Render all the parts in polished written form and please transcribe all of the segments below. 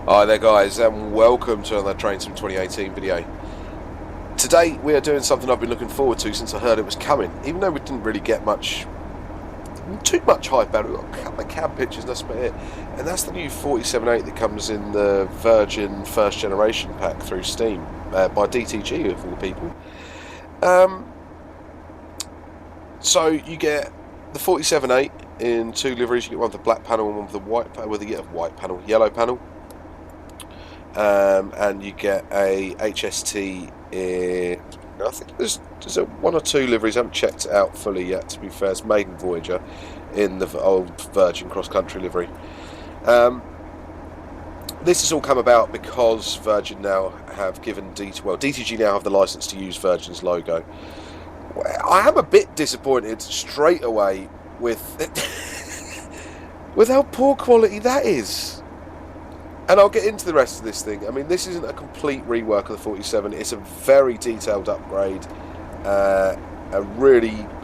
Hi there guys, and welcome to another Train Sim 2018 video. Today we are doing something I've been looking forward to since I heard it was coming, even though we didn't really get too much hype about it. We got a couple of cab pictures and that's about it. And that's the new 47.8 that comes in the Virgin first generation pack through Steam, by DTG of all people. So you get the 47.8 in two liveries. You get one with the black panel and one with the white panel, whether you get a white panel, yellow panel. And you get a HST in, I think there's one or two liveries. I haven't checked it out fully yet, to be fair. It's Maiden Voyager in the old Virgin Cross Country livery. This has all come about because Virgin now have given DTG now have the license to use Virgin's logo. I am a bit disappointed straight away with with how poor quality that is. And I'll get into the rest of this thing. I mean, this isn't a complete rework of the 47. It's a very detailed upgrade.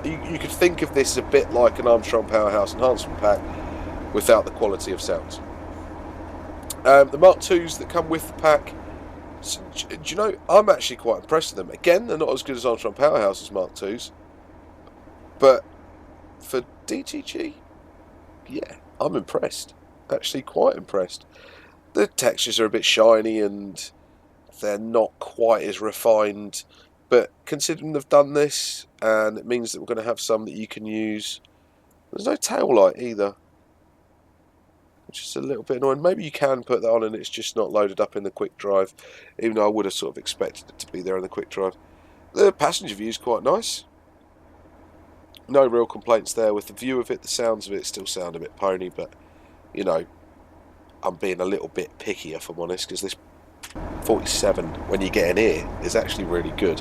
You could think of this a bit like an Armstrong Powerhouse enhancement pack without the quality of sounds. The Mark IIs that come with the pack, do you know, I'm actually quite impressed with them. Again, they're not as good as Armstrong Powerhouse's Mark IIs. But for DTG, yeah, I'm impressed. Actually quite impressed. The textures are a bit shiny and they're not quite as refined, but considering they've done this, and it means that we're going to have some that you can use. There's no tail light either, which is a little bit annoying. Maybe you can put that on and it's just not loaded up in the quick drive, even though I would have sort of expected it to be there in the quick drive. The passenger view is quite nice. No real complaints there with the view of it. The sounds of it still sound a bit pony, but you know, I'm being a little bit picky if I'm honest, because this 47, when you get in here, is actually really good.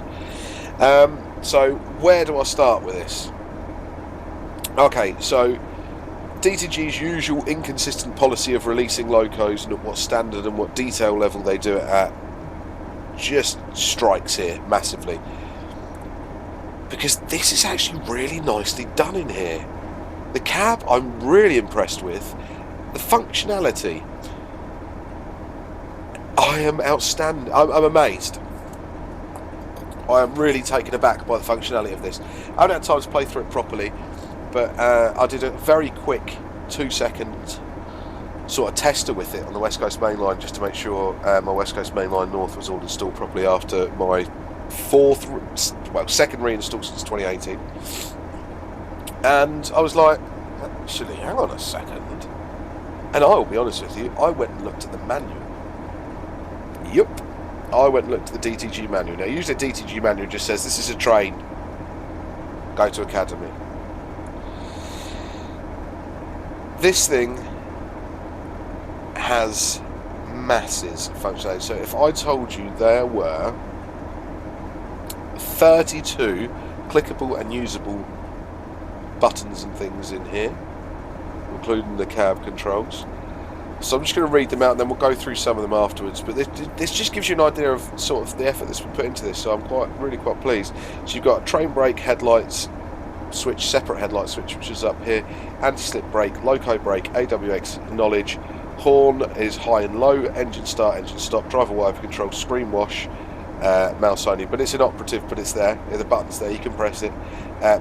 So where do I start with this? Okay, so DTG's usual inconsistent policy of releasing locos and at what standard and what detail level they do it at just strikes here massively, because this is actually really nicely done in here. The cab I'm really impressed with. The functionality, I am outstanding. I'm amazed. I am really taken aback by the functionality of this. I haven't had time to play through it properly, but I did a very quick 2-second sort of tester with it on the West Coast Main Line, just to make sure my West Coast Main Line North was all installed properly after my second reinstall since 2018. And I was like, actually, hang on a second. And I will be honest with you, I went and looked at the manual. Yup. I went and looked at the DTG manual. Now, usually the DTG manual just says, this is a train. Go to Academy. This thing has masses of functionality. So if I told you there were 32 clickable and usable buttons and things in here, including the cab controls. So I'm just going to read them out and then we'll go through some of them afterwards. But this just gives you an idea of sort of the effort that's been put into this, so I'm really quite pleased. So you've got a train brake, headlights switch, separate headlight switch, which is up here, anti-slip brake, loco brake, AWX knowledge, horn is high and low, engine start, engine stop, driver wiper control, screen wash, mouse only, but it's inoperative, but it's there. The button's there, you can press it.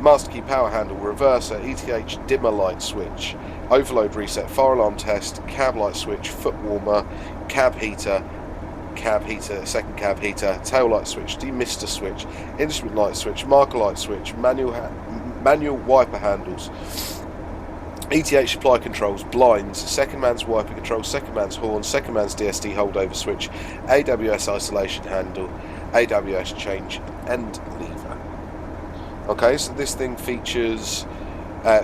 Master key, power handle, reverser, ETH dimmer light switch, overload reset, fire alarm test, cab light switch, foot warmer, cab heater, second cab heater, tail light switch, demister switch, instrument light switch, marker light switch, manual wiper handles, ETH supply controls, blinds, second man's wiper controls, second man's horn, second man's DSD holdover switch, AWS isolation handle, AWS change and lever. Okay, so this thing features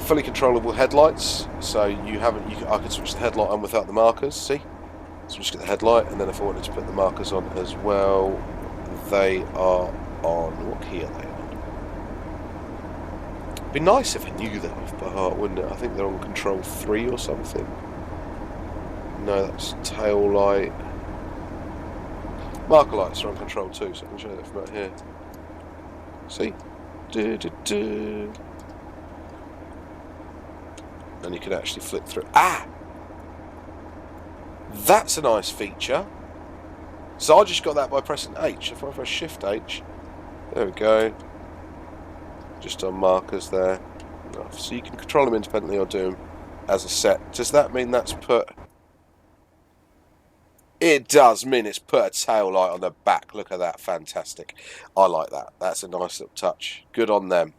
fully controllable headlights. So I could switch the headlight on without the markers. See, so just get the headlight, and then if I wanted to put the markers on as well, they are on. What key are they on? It'd be nice if I knew that off by heart, wouldn't it? I think they're on control 3 or something. No, that's tail light. Marker lights are on control 2, so I can show that from out here. See? And you can actually flick through. That's a nice feature. So I just got that by pressing H. If I press Shift H, there we go. Just on markers there. So you can control them independently or do them as a set. Does that mean that's put... It does mean it's put a tail light on the back. Look at that, fantastic. I like that. That's a nice little touch. Good on them.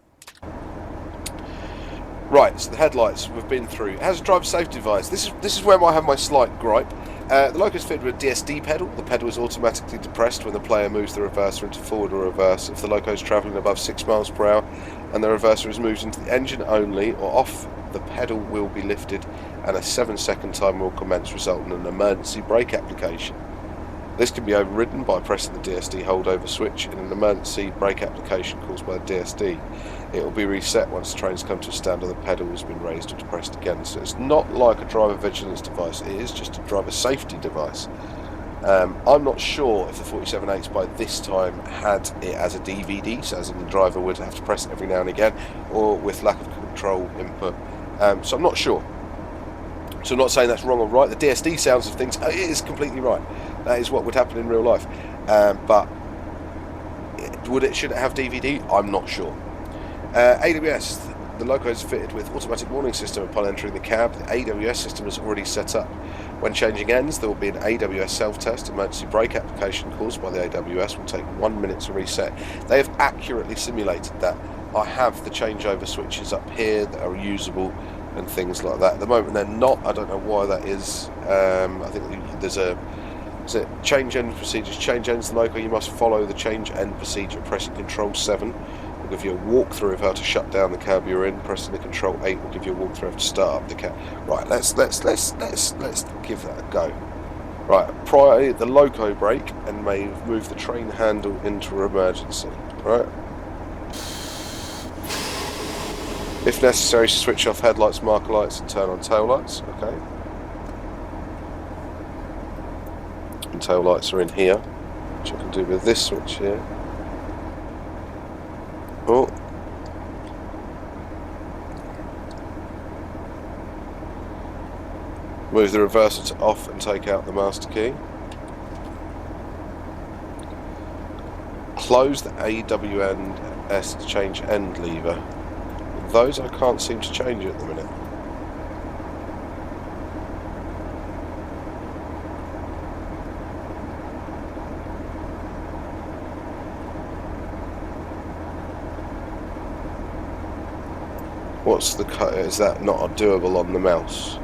Right, so the headlights we've been through. It has a driver safety device. This is where I have my slight gripe. The loco is fitted with a DSD pedal. The pedal is automatically depressed when the player moves the reverser into forward or reverse if the loco is travelling above 6 miles per hour and the reverser is moved into the engine only or off. The pedal will be lifted and a 7-second timer will commence, resulting in an emergency brake application. This can be overridden by pressing the DSD holdover switch in an emergency brake application caused by the DSD. It will be reset once the trains come to a stand or the pedal has been raised or depressed again. So it's not like a driver vigilance device, it is just a driver safety device. I'm not sure if the 47H by this time had it as a DVD, so as in the driver would have to press it every now and again, or with lack of control input. So I'm not sure. So I'm not saying that's wrong or right. The DSD sounds of things, it is completely right. That is what would happen in real life. But should it have DVD? I'm not sure. AWS, the loco is fitted with automatic warning system upon entering the cab. The AWS system is already set up. When changing ends, there will be an AWS self-test. Emergency brake application caused by the AWS will take 1 minute to reset. They have accurately simulated that. I have the changeover switches up here that are usable and things like that. At the moment they're not. I don't know why that is. I think there's a change end procedures. Change ends the loco. You must follow the change end procedure pressing Control 7. Will give you a walkthrough of how to shut down the cab you're in. Pressing the Control 8 will give you a walkthrough of how to start up the cab. Right, let's give that a go. Right, apply the loco brake and may move the train handle into emergency. Right. If necessary, switch off headlights, marker lights, and turn on tail lights. Okay. And tail lights are in here, which I can do with this switch here. Oh. Move the reverser to off and take out the master key. Close the AWS change end lever. Those I can't seem to change at the minute. What's the cut? Is that not doable on the mouse?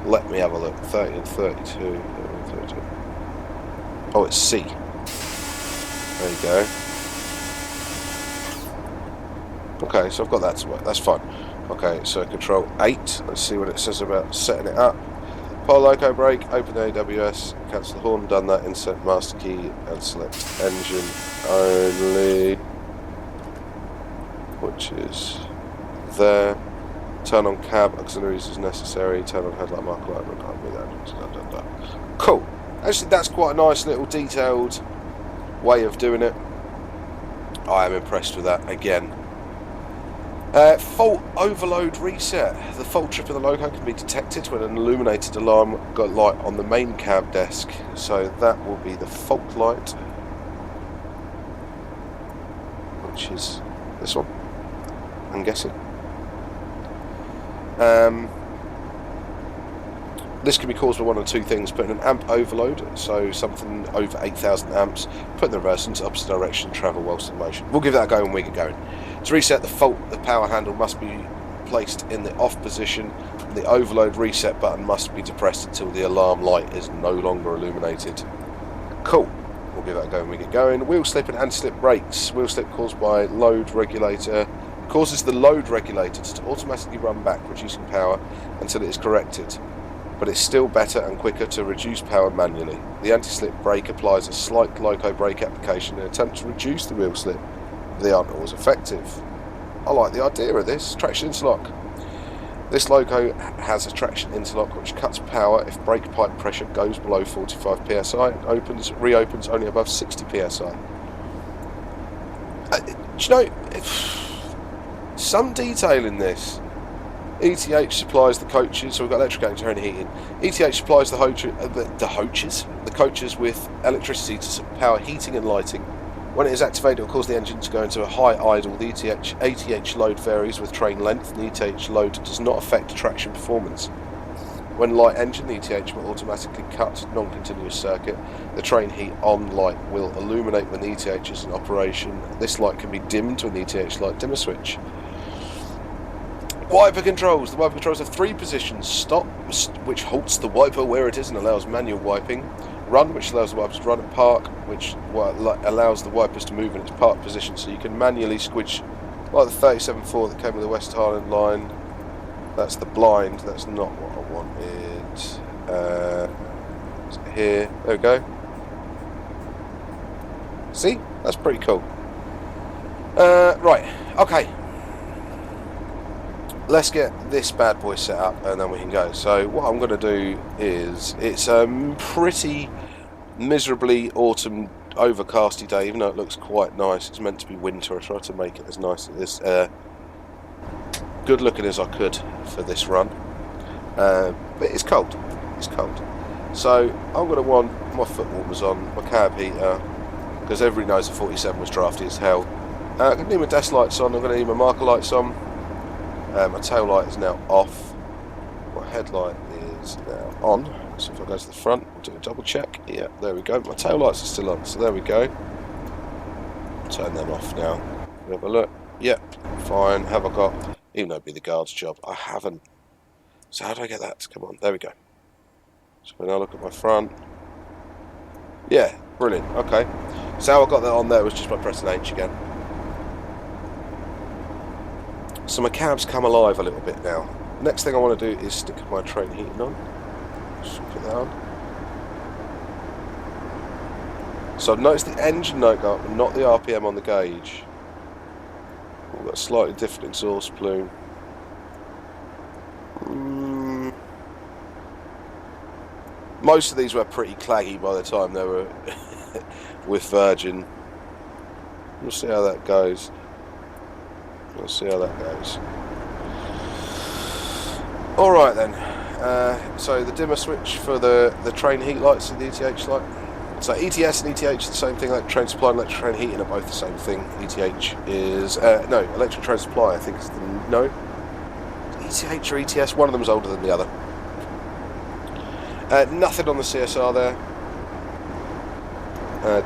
Let me have a look. 30 and 32. 32. Oh, it's C. There you go. Okay, so I've got that to work. That's fine. Okay, so Control 8. Let's see what it says about setting it up. Pull loco brake, open the AWS, cancel the horn, done that, insert master key and select engine only, which is there. Turn on cab auxiliaries as necessary, turn on headlight marker light, Cool. Actually, that's quite a nice little detailed way of doing it. I am impressed with that again. Fault overload reset. The fault trip of the loco can be detected when an illuminated alarm got light on the main cab desk. So that will be the fault light, which is this one, I'm guessing. This can be caused by one or two things: putting an amp overload, so something over 8,000 amps, putting the reverse into opposite direction, travel whilst in motion. We'll give that a go when we get going. To reset the fault, the power handle must be placed in the off position, and the overload reset button must be depressed until the alarm light is no longer illuminated. Cool. We'll give that a go when we get going. Wheel slip and anti-slip brakes. Wheel slip caused by load regulator. Causes the load regulator to automatically run back, reducing power until it is corrected. But it's still better and quicker to reduce power manually. The anti-slip brake applies a slight loco brake application in an attempt to reduce the wheel slip. They aren't always effective. I like the idea of this. Traction interlock. This loco has a traction interlock which cuts power if brake pipe pressure goes below 45 psi and reopens only above 60 psi. Do you know, some detail in this. ETH supplies the coaches, so we've got electric train heating. ETH supplies the coaches with electricity to power heating and lighting. When it is activated, it will cause the engine to go into a high idle. The ATH load varies with train length, and the ETH load does not affect traction performance. When light engine, the ETH will automatically cut non-continuous circuit. The train heat on light will illuminate when the ETH is in operation. This light can be dimmed when the ETH light dimmer switch. Wiper controls. The wiper controls have 3 positions. Stop, which halts the wiper where it is and allows manual wiping. Run, which allows the wipers to run. And park, which allows the wipers to move in its park position. So you can manually squidge, like the 37.4 that came with the West Highland line. That's the blind. That's not what I wanted. Here. There we go. See? That's pretty cool. Right. Okay. Let's get this bad boy set up and then we can go. So what I'm going to do is, it's a pretty miserably autumn overcasty day, even though it looks quite nice. It's meant to be winter. I tried to make it as nice as good looking as I could for this run. But it's cold. It's cold. So I'm going to want my foot warmers on, my cab heater, because everybody knows the 47 was drafty as hell. I'm going to need my desk lights on. I'm going to need my marker lights on. My tail light is now off. My headlight is now on. So if I go to the front, we'll do a double check. Yeah, there we go. My tail lights are still on, so there we go. Turn them off now. Have a look. Yep, fine. Have I got, even though it'd be the guard's job, I haven't. So how do I get that to come on? There we go. So when I look at my front, yeah, brilliant. Okay. So how I got that on there was just by pressing H again. So my cab's come alive a little bit now. Next thing I want to do is stick my train heating on. Just put that on. So I've noticed the engine note go up, but not the RPM on the gauge. We've got a slightly different exhaust plume. Most of these were pretty claggy by the time they were with Virgin. We'll see how that goes. We'll see how that goes. Alright then. So the dimmer switch for the train heat lights and the ETH light. So ETS and ETH are the same thing. Electric train supply and electric train heating are both the same thing. ETH is no, electric train supply I think is the no. ETH or ETS, one of them is older than the other. Nothing on the CSR there.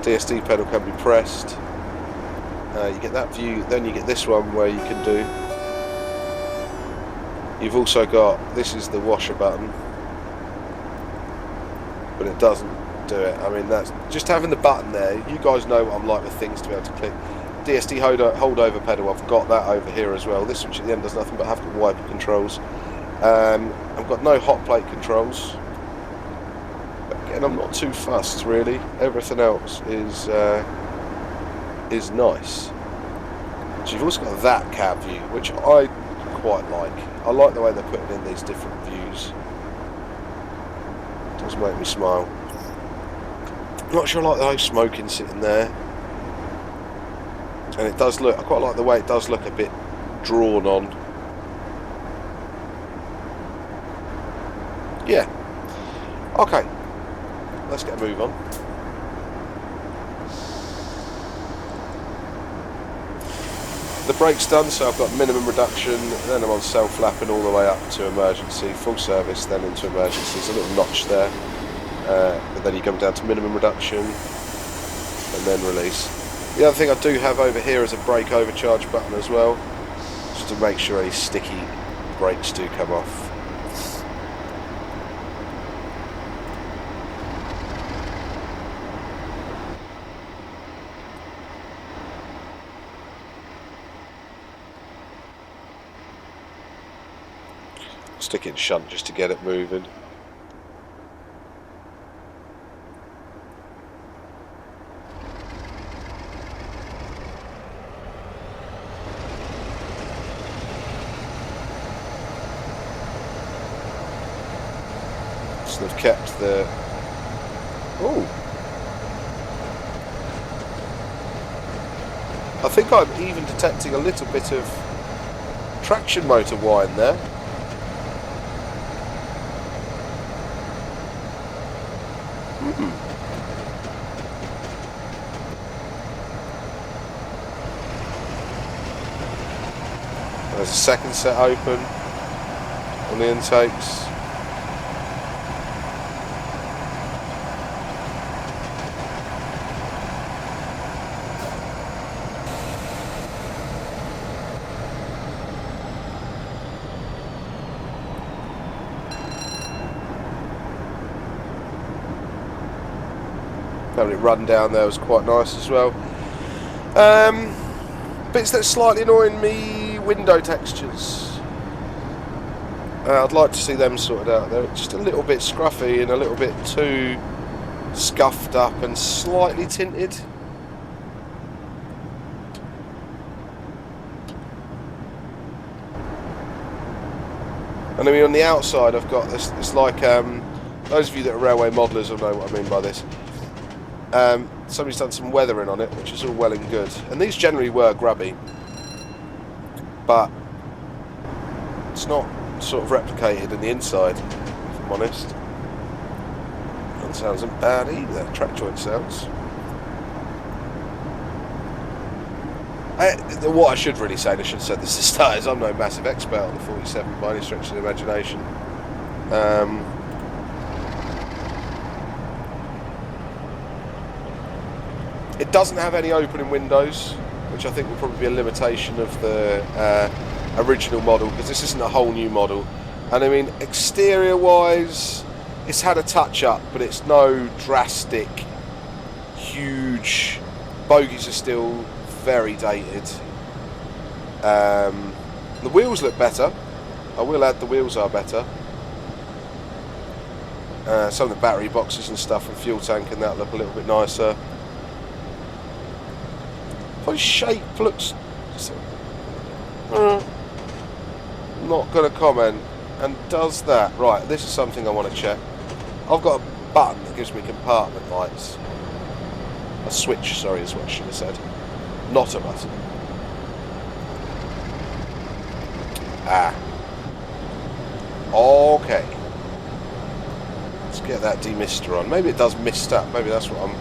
DSD pedal can be pressed. You get that view, then you get this one where you can do. You've also got, this is the washer button, but it doesn't do it. I mean, that's just having the button there. You guys know what I'm like with things to be able to click. DSD hold over pedal, I've got that over here as well. This switch at the end does nothing, but I've got wiper controls. I've got no hot plate controls. But again, I'm not too fussed really. Everything else is nice. So you've also got that cab view, which I quite like. I like the way they're putting in these different views. It does make me smile. I'm not sure I like the whole smoking sitting there. And it does look, I quite like the way it does look a bit drawn on. Yeah. Okay. Let's get a move on. The brake's done, so I've got minimum reduction, then I'm on self-lapping all the way up to emergency, full service, then into emergency. There's a little notch there, but then you come down to minimum reduction, and then release. The other thing I do have over here is a brake overcharge button as well, just to make sure any sticky brakes do come off. Stick it in shunt just to get it moving. So they've kept the... Ooh. I think I'm even detecting a little bit of traction motor whine there. There's a second set open on the intakes. Having it run down there was quite nice as well. Bits that's slightly annoying me, window textures. I'd like to see them sorted out. They're just a little bit scruffy and a little bit too scuffed up and slightly tinted. And I mean, on the outside I've got this, it's like, those of you that are railway modellers will know what I mean by this. Somebody's done some weathering on it, which is all well and good. And these generally were grubby, but it's not sort of replicated in the inside, if I'm honest. That sounds isn't bad either, track joint sounds. What I should really say, and I should have said this to start, is I'm no massive expert on the 47 by any stretch of the imagination. It doesn't have any opening windows, which I think will probably be a limitation of the original model, because this isn't a whole new model. And I mean, exterior wise, it's had a touch up, but it's no drastic, huge. Bogies are still very dated. The wheels look better. I will add, the wheels are better. Some of the battery boxes and stuff and fuel tank and that look a little bit nicer. The shape looks... not going to comment. And does that... Right, this is something I want to check. I've got a button that gives me compartment lights. A switch, sorry, is what I should have said. Not a button. Ah. Okay. Let's get that demister on. Maybe it does mist up. Maybe that's what I'm...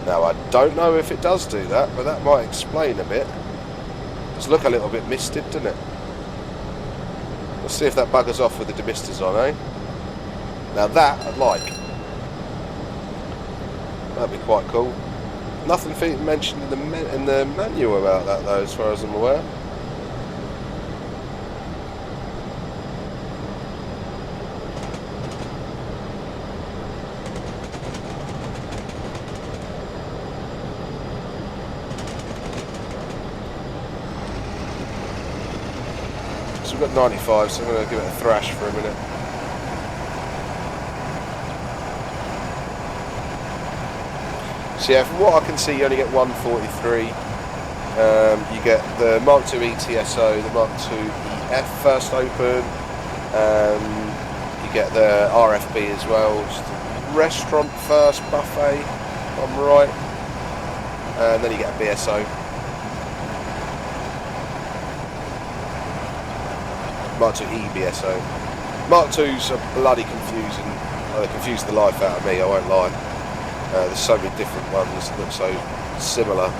Now, I don't know if it does do that, but that might explain a bit. Does look a little bit misted, doesn't it? Let's see if that buggers off with the demisters on, eh? Now that I'd like. That'd be quite cool. Nothing mentioned in the manual about that, though, as far as I'm aware. So we've got 95, so I'm going to give it a thrash for a minute. So yeah, from what I can see, you only get 143. You get the Mark II ETSO, the Mark II EF first open. You get the RFB as well, just the restaurant first buffet, if I'm right. And then you get a BSO. Mark II EBSO. Mark II's are bloody confusing. They confuse the life out of me, I won't lie. There's so many different ones that look so similar.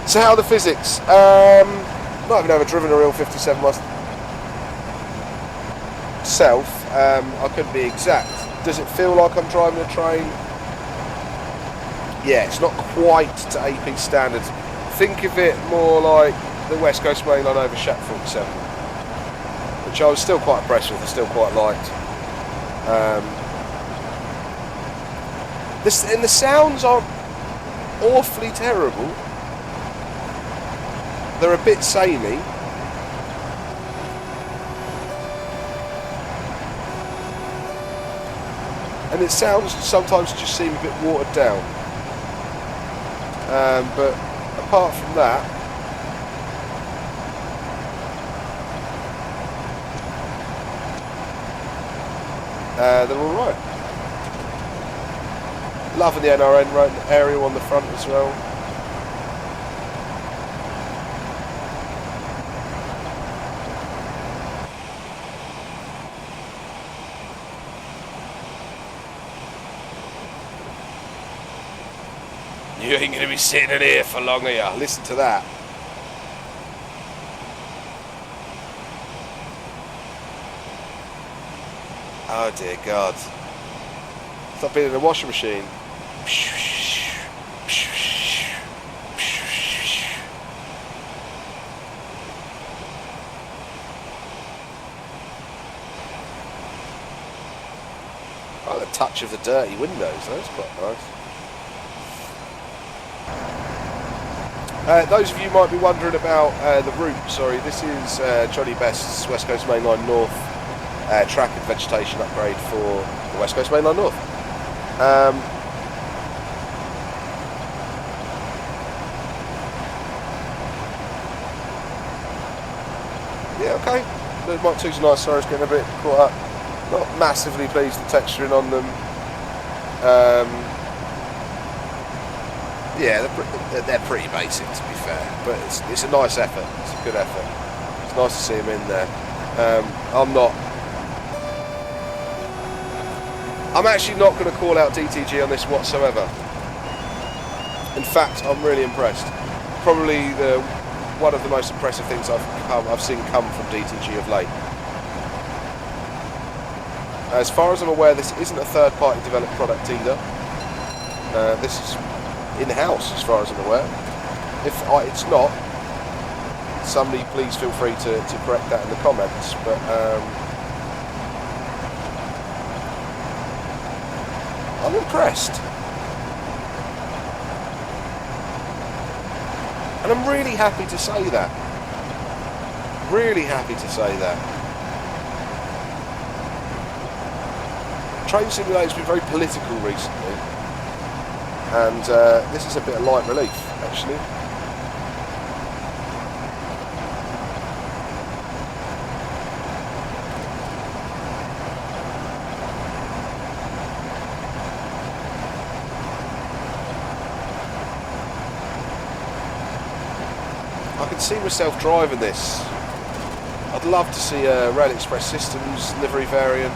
So how are the physics? Not even ever driven a real 57 myself. I couldn't be exact. Does it feel like I'm driving a train? Yeah, it's not quite to AP standards. Think of it more like the West Coast Main Line over Shat 47, which I was still quite impressed with and still quite liked. And the sounds aren't awfully terrible. They're a bit samey. And it sounds sometimes just seem a bit watered down. But apart from that, they're alright. Loving the NRN aerial on the front as well. You ain't going to be sitting in here for long, are you? Listen to that. Oh dear God. It's like being in a washing machine. Oh, the touch of the dirty windows, that's quite nice. Those of you might be wondering about the route, sorry, this is Johnny Best's West Coast Main Line North track and vegetation upgrade for the West Coast Main Line North. Yeah, okay. The Mark 2's nice, sorry, it's getting a bit caught up. Not massively pleased with the texturing on them. Yeah, they're pretty basic to be fair, but it's a nice effort. It's a good effort. It's nice to see them in there. I'm actually not going to call out DTG on this whatsoever. In fact, I'm really impressed. Probably one of the most impressive things I've seen come from DTG of late. As far as I'm aware, this isn't a third-party developed product either. This is in-house, as far as I'm aware. If it's not, somebody please feel free to correct that in the comments. But I'm impressed. And I'm really happy to say that. Really happy to say that. Train Simulator's been very political recently. And this is a bit of light relief, actually. I can see myself driving this. I'd love to see a Rail Express Systems livery variant.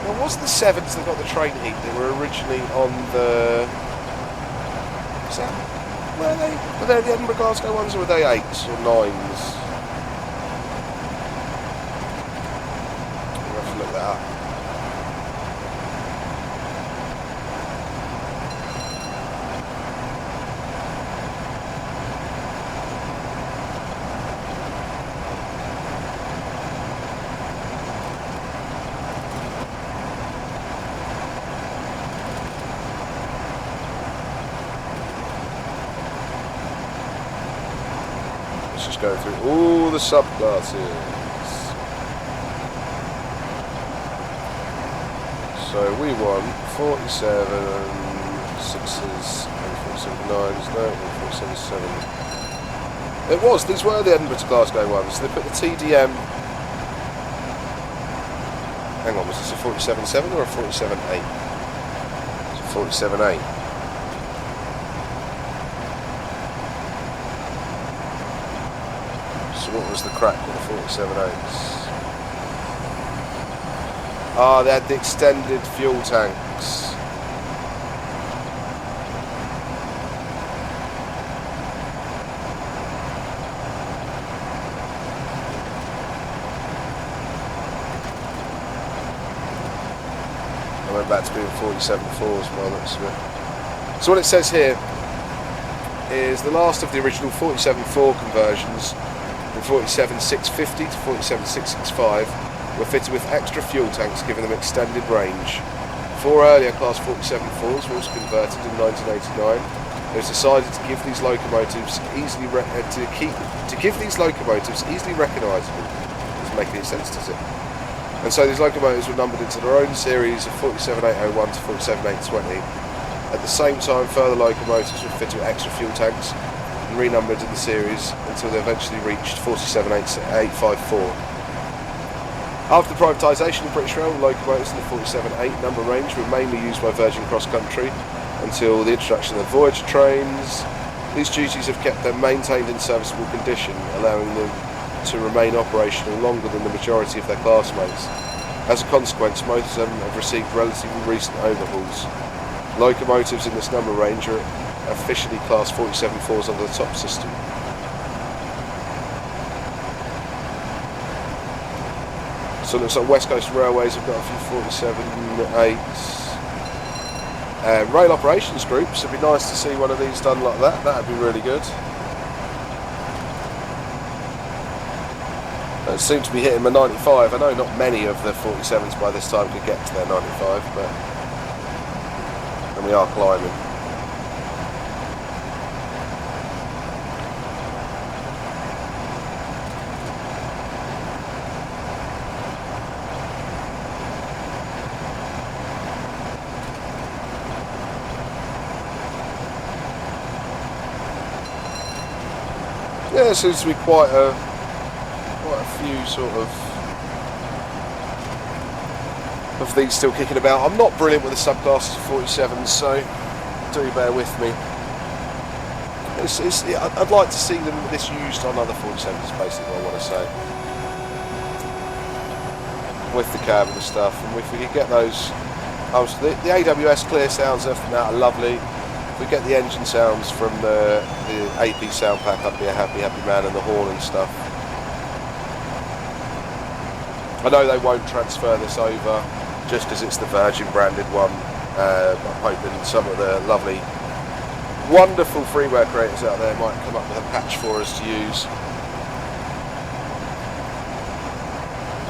Well, was the 7s that got the train heat that were originally on the... Is that... Were they the Edinburgh Glasgow ones, or were they 8s or 9s? I'll have to look that up. Just go through all the subclasses. So we want 47 6s and 47 9s, no, 47 7. It was, these were the Edinburgh to Glasgow ones. They put the TDM. Hang on, was this a 47 7 or a 47 8? It's a 47 8. What was the crack with the 47.8s? Ah, they had the extended fuel tanks. I went back to being 47.4s by the looks of it. So what it says here is the last of the original 47.4 conversions, from 47.650 to 47.665, were fitted with extra fuel tanks, giving them extended range. 4 earlier Class 47.4s were also converted in 1989. It was decided to give these locomotives easily recognisable. Doesn't make any sense, does it? And so these locomotives were numbered into their own series of 47.801 to 47.820. At the same time, further locomotives were fitted with extra fuel tanks and renumbered in the series until they eventually reached 47.854. After the privatisation of British Rail, locomotives in the 47.8 number range were mainly used by Virgin Cross Country until the introduction of the Voyager trains. These duties have kept them maintained in serviceable condition, allowing them to remain operational longer than the majority of their classmates. As a consequence, most of them have received relatively recent overhauls. Locomotives in this number range are officially Class 47-4s under the top system. So it looks like West Coast Railways have got a few 47-8s. Rail operations groups, it'd be nice to see one of these done like that. That'd be really good. They seem to be hitting the 95. I know not many of the 47s by this time could get to their 95, but and we are climbing. Yeah, there seems to be quite a few sort of these still kicking about. I'm not brilliant with the subclasses of 47s, so do bear with me. I'd like to see this used on other 47s, is basically what I want to say. With the cab and the stuff, and if we could get those, the AWS clear sounds, everything that are lovely. If we get the engine sounds from the AP sound pack, I'd be a happy man, and the horn and stuff. I know they won't transfer this over just because it's the Virgin branded one. I'm hoping some of the lovely, wonderful freeware creators out there might come up with a patch for us to use,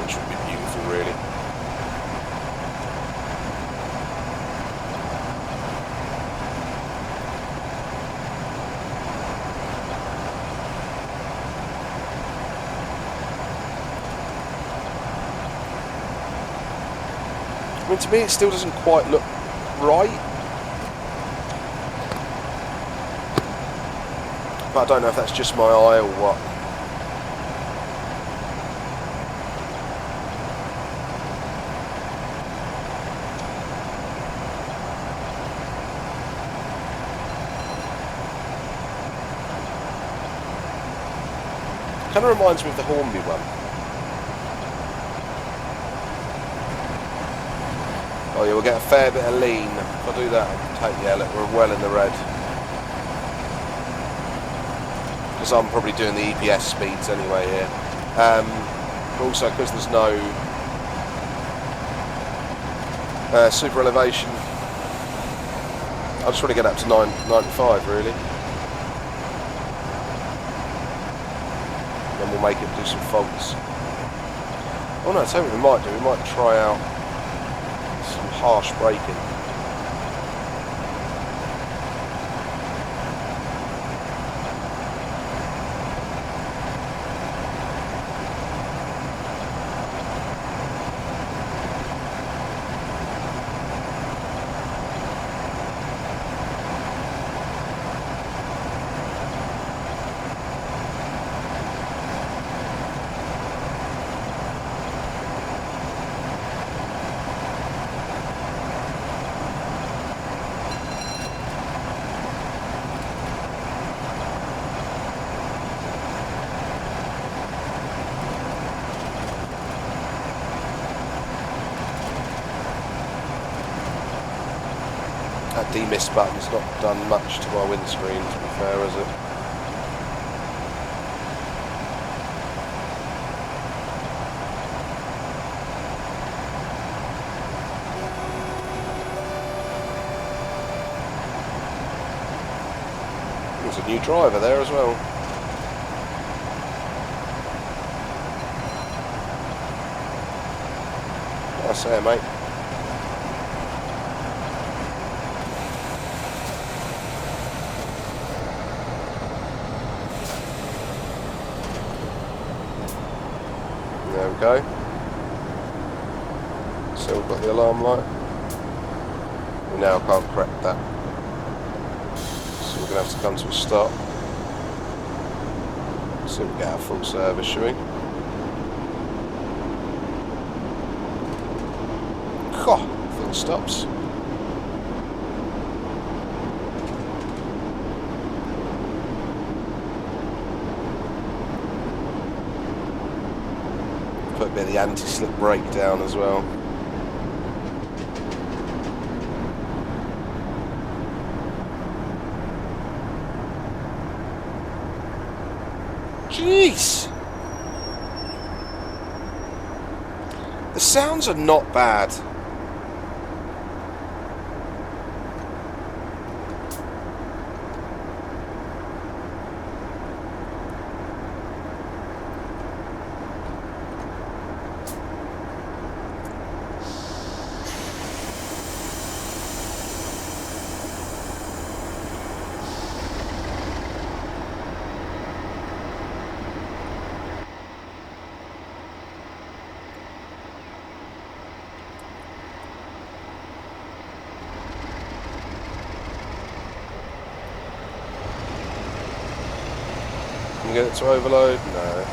which would be beautiful, really. I mean, to me it still doesn't quite look right, but I don't know if that's just my eye or what. Kind of reminds me of the Hornby one. Oh yeah, we'll get a fair bit of lean. If I do that, look, we're well in the red. Because I'm probably doing the EPS speeds anyway here. Also, because there's no super elevation, I just want to get up to 95 really. Then we'll make it do some faults. Oh no, I'll tell you what we might do. We might try out some harsh braking. That demist button's not done much to my windscreen, to be fair, has it? There's a new driver there as well. Nice there, mate. There we go. So we've got the alarm light. We now can't correct that. So we're going to have to come to a stop. So we get our full service, shall we? Full stops. put a bit of the anti-slip brake down as well. Jeez! The sounds are not bad. Can you get it to overload? No.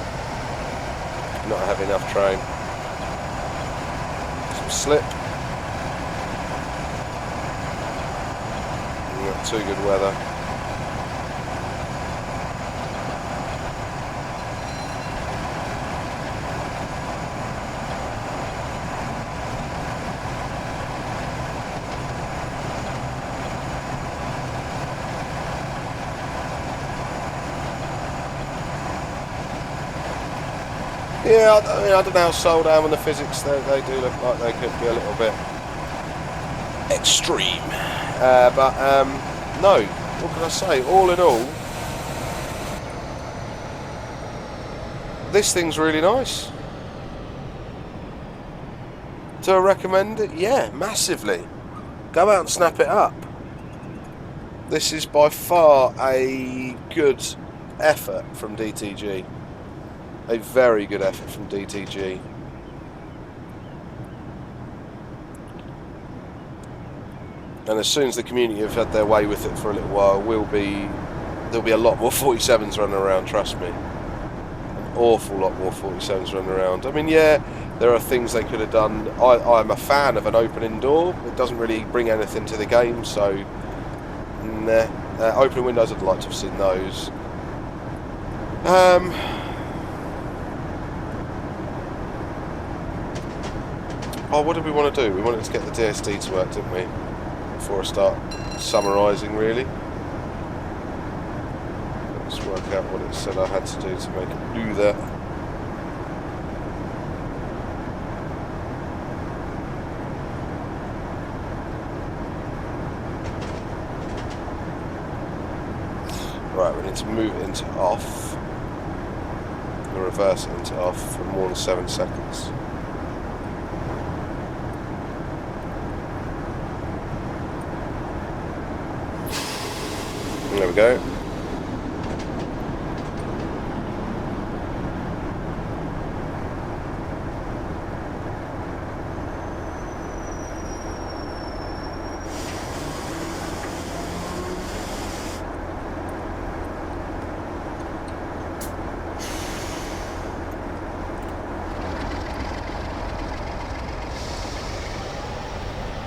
Not a heavy enough train. Some slip. Not too good weather. Yeah, I mean, I don't know how sold I am on the physics. They do look like they could be a little bit extreme. But no, what can I say? All in all, this thing's really nice. Do I recommend it? Yeah, massively. Go out and snap it up. This is by far a good effort from DTG. A very good effort from DTG. And as soon as the community have had their way with it for a little while, there'll be a lot more 47s running around, trust me. An awful lot more 47s running around. I mean, yeah, there are things they could have done. I'm a fan of an open indoor. It doesn't really bring anything to the game, so nah. Open windows, I'd like to have seen those. Oh, what did we want to do? We wanted to get the DSD to work, didn't we? Before I start summarising, really. Let's work out what it said I had to do to make it do that. Right, we need to move it into off. And reverse it into off for more than 7 seconds. There we go.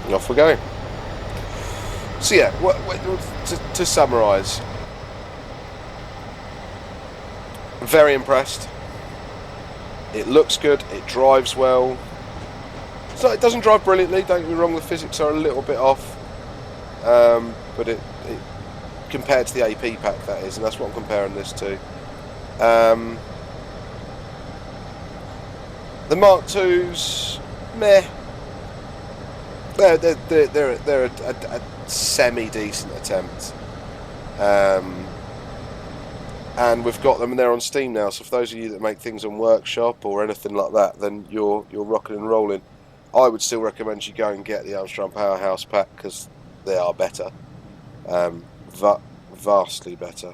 And off we go. So yeah, to summarise, very impressed. It looks good, it drives well. So it doesn't drive brilliantly, don't get me wrong, the physics are a little bit off. But it compared to the AP pack, that is, and that's what I'm comparing this to. The Mark IIs, meh. They're a semi-decent attempt, and we've got them and they're on Steam now, so for those of you that make things on Workshop or anything like that, then you're rocking and rolling. I would still recommend you go and get the Armstrong Powerhouse pack, because they are better, vastly better.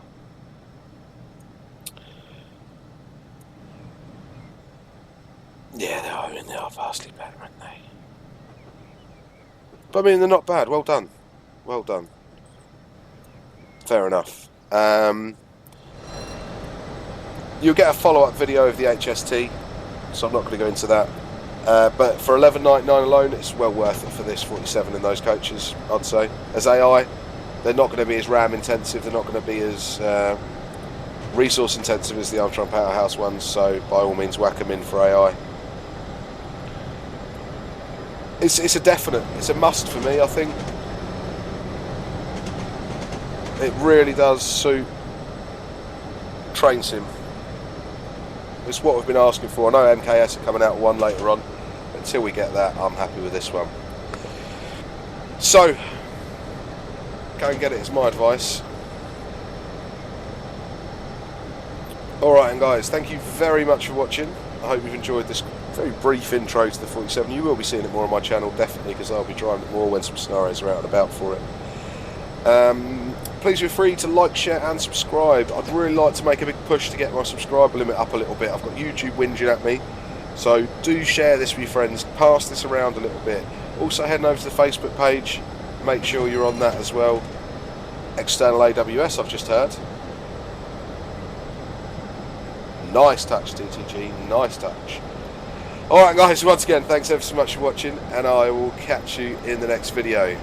Yeah, they are vastly better, aren't they? But I mean, they're not bad. Well done. Well done. Fair enough. You'll get a follow-up video of the HST, so I'm not going to go into that. But for $11.99 alone, it's well worth it for this 47 in those coaches, I'd say. As AI, they're not going to be as RAM intensive, they're not going to be as resource intensive as the Armstrong Powerhouse ones, so by all means whack them in for AI. it's a definite, it's a must for me. I think it really does suit train sim. It's what we've been asking for. I know MKS are coming out with one later on. Until we get that, I'm happy with this one. So, go and get it is my advice. Alright, and guys, thank you very much for watching. I hope you've enjoyed this very brief intro to the 47. You will be seeing it more on my channel, definitely, because I'll be driving it more when some scenarios are out and about for it. Please feel free to like, share and subscribe. I'd really like to make a big push to get my subscriber limit up a little bit. I've got YouTube whinging at me, so do share this with your friends, pass this around a little bit. Also heading over to the Facebook page, make sure you're on that as well. External AWS, I've just heard. Nice touch, TTG, nice touch. Alright guys, once again, thanks ever so much for watching, and I will catch you in the next video.